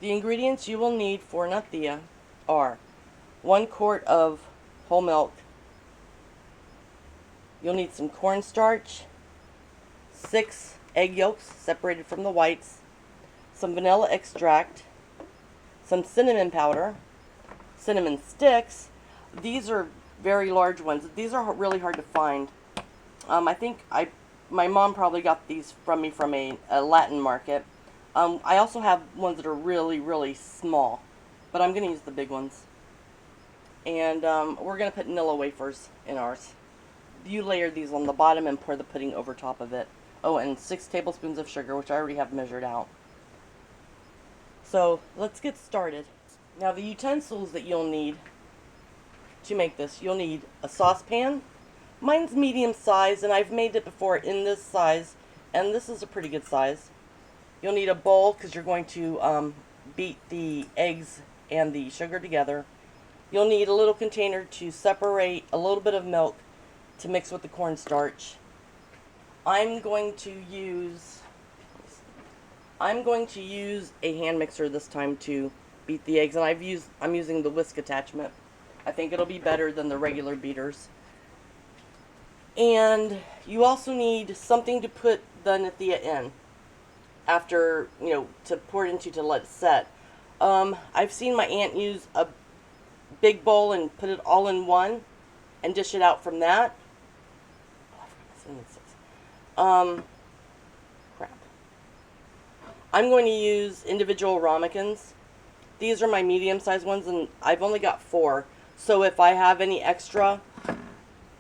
The ingredients you will need for natilla are 1 quart of whole milk. You'll need some cornstarch, 6 egg yolks separated from the whites, some vanilla extract, some cinnamon powder, cinnamon sticks. These are very large ones. These are really hard to find. I think my mom probably got these from me from a Latin market. I also have ones that are really, really small, but I'm going to use the big ones. And we're going to put Nilla wafers in ours. You layer these on the bottom and pour the pudding over top of it. Oh, and 6 tablespoons of sugar, which I already have measured out. So let's get started. Now the utensils that you'll need to make this, you'll need a saucepan. Mine's medium size, and I've made it before in this size, and this is a pretty good size. You'll need a bowl because you're going to beat the eggs and the sugar together. You'll need a little container to separate a little bit of milk to mix with the cornstarch. I'm going to use a hand mixer this time to beat the eggs, and I'm using the whisk attachment. I think it'll be better than the regular beaters. And you also need something to put the natilla in after, to pour it into to let it set. I've seen my aunt use a big bowl and put it all in one and dish it out from that. Crap. I'm going to use individual ramekins. These are my medium-sized ones, and I've only got 4. So if I have any extra,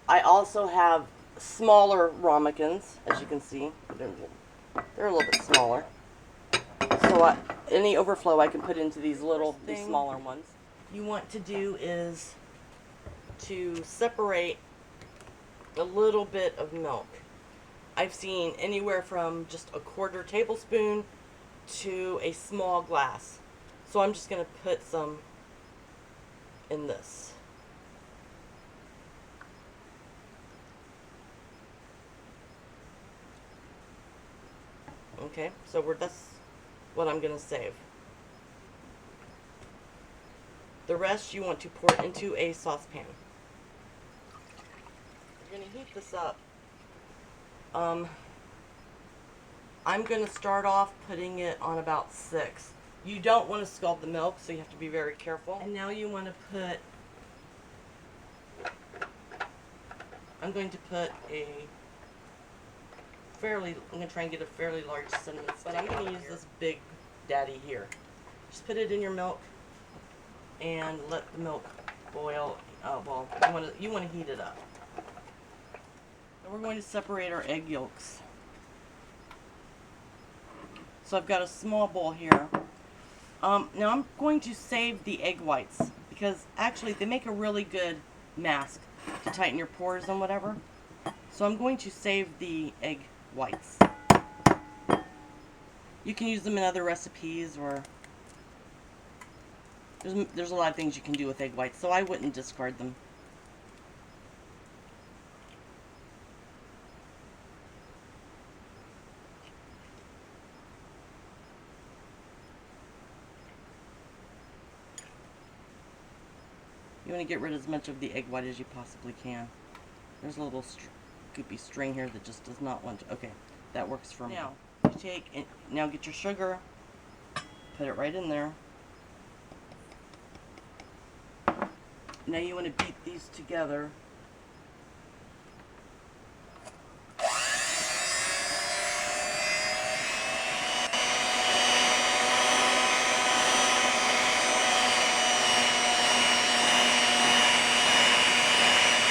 I also have smaller ramekins, as you can see. They're a little bit smaller. So any overflow I can put into these smaller ones. You want to do is to separate a little bit of milk. I've seen anywhere from just a 1/4 tablespoon to a small glass. So I'm just going to put some in this. Okay, so that's what I'm going to save. The rest you want to pour into a saucepan. You're going to heat this up. I'm going to start off putting it on about 6. You don't want to scald the milk, so you have to be very careful. And now you want to put, I'm going to try and get a fairly large cinnamon stick, but I'm going to use this big daddy here. Just put it in your milk and let the milk boil. Oh, well, you want to heat it up. And we're going to separate our egg yolks. So I've got a small bowl here. Now I'm going to save the egg whites because actually they make a really good mask to tighten your pores and whatever. So I'm going to save the egg whites. You can use them in other recipes, or there's a lot of things you can do with egg whites, so I wouldn't discard them. You want to get rid of as much of the egg white as you possibly can. There's a little goopy string here that just does not want to. Okay, that works for me. Now get your sugar, put it right in there. Now you want to beat these together.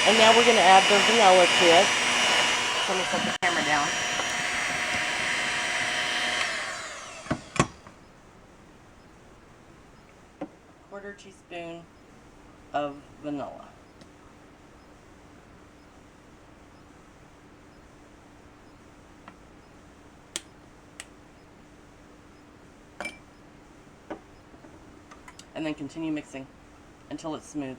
And now we're going to add the vanilla to it. So let me set the camera down. Quarter teaspoon of vanilla. And then continue mixing until it's smooth.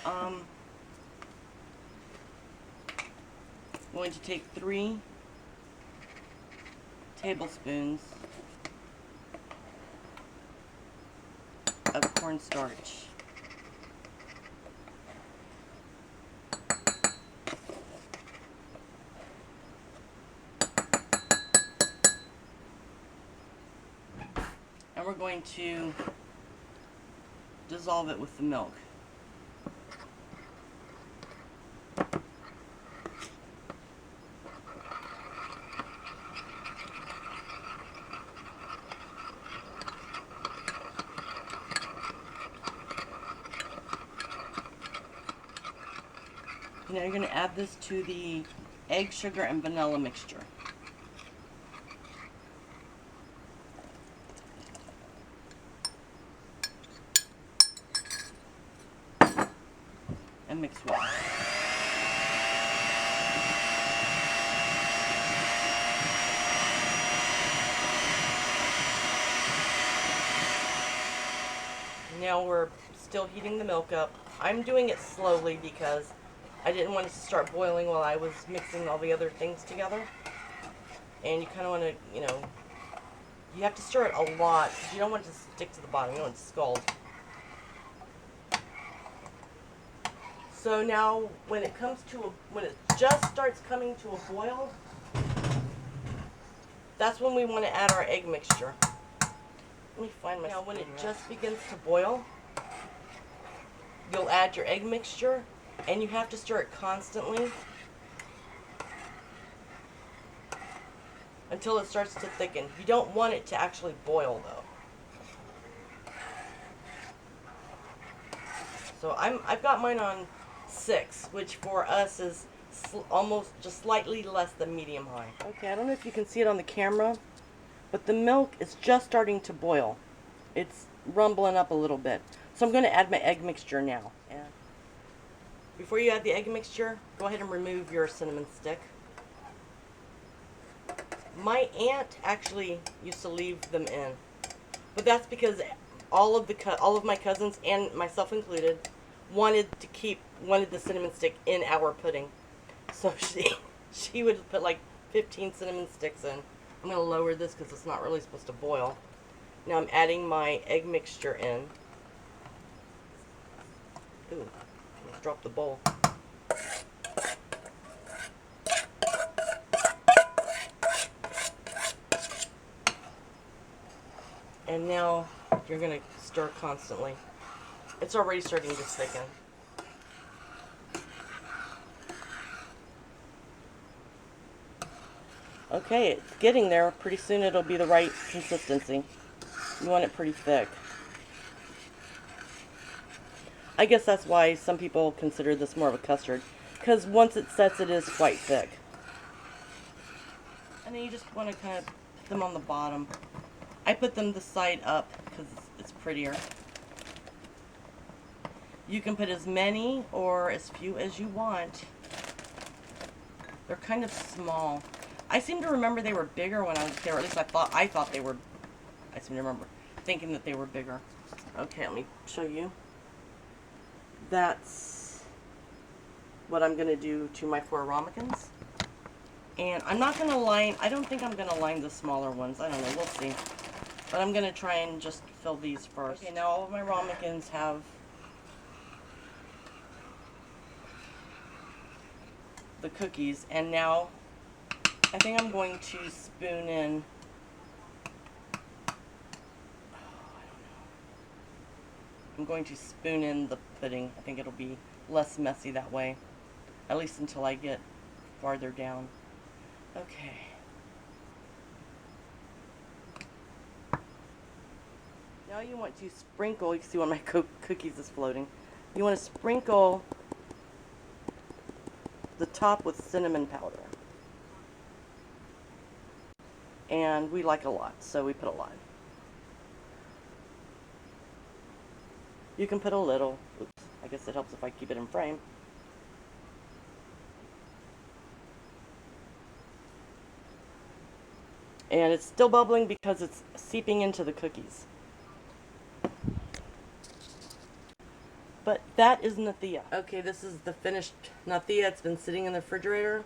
I'm going to take 3 tablespoons of cornstarch. And we're going to dissolve it with the milk. Now you're going to add this to the egg, sugar, and vanilla mixture. And mix well. Now we're still heating the milk up. I'm doing it slowly because I didn't want it to start boiling while I was mixing all the other things together. And you kind of want to, you have to stir it a lot because you don't want it to stick to the bottom. You don't want it to scald. So now when it just starts coming to a boil, that's when we want to add our egg mixture. Let me find my Now when it just begins to boil, you'll add your egg mixture. And you have to stir it constantly until it starts to thicken. You don't want it to actually boil though. So I've got mine on 6, which for us is almost just slightly less than medium high. Okay, I don't know if you can see it on the camera, but the milk is just starting to boil. It's rumbling up a little bit. So I'm going to add my egg mixture now. Before you add the egg mixture, go ahead and remove your cinnamon stick. My aunt actually used to leave them in, but that's because all of my cousins and myself included wanted the cinnamon stick in our pudding. So she would put like 15 cinnamon sticks in. I'm going to lower this because it's not really supposed to boil. Now I'm adding my egg mixture in. Ooh. Drop the bowl. And now you're going to stir constantly. It's already starting to thicken. Okay, it's getting there. Pretty soon it'll be the right consistency. You want it pretty thick. I guess that's why some people consider this more of a custard, because once it sets, it is quite thick. And then you just want to kind of put them on the bottom. I put them the side up because it's prettier. You can put as many or as few as you want. They're kind of small. I seem to remember they were bigger when I was there, or at least I thought they were. I seem to remember thinking that they were bigger. Okay, let me show you. That's what I'm going to do to my 4 ramekins. And I'm not going to line, I don't think I'm going to line the smaller ones. I don't know, we'll see. But I'm going to try and just fill these first. Okay, now all of my ramekins have the cookies. And now I think I'm going to spoon in, I'm going to spoon in the pudding. I think it'll be less messy that way, at least until I get farther down. Okay. Now you want to sprinkle, you can see one of my cookies is floating. You want to sprinkle the top with cinnamon powder. And we like a lot, so we put a lot. You can put a little. Oops, I guess it helps if I keep it in frame. And it's still bubbling because it's seeping into the cookies. But that is Natilla. Okay, this is the finished Natilla. It's been sitting in the refrigerator.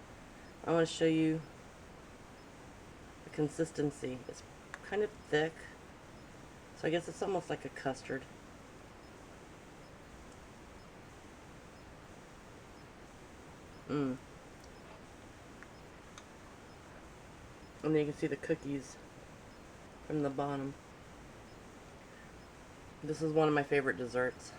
I want to show you the consistency. It's kind of thick. So I guess it's almost like a custard. And then you can see the cookies from the bottom. This is one of my favorite desserts.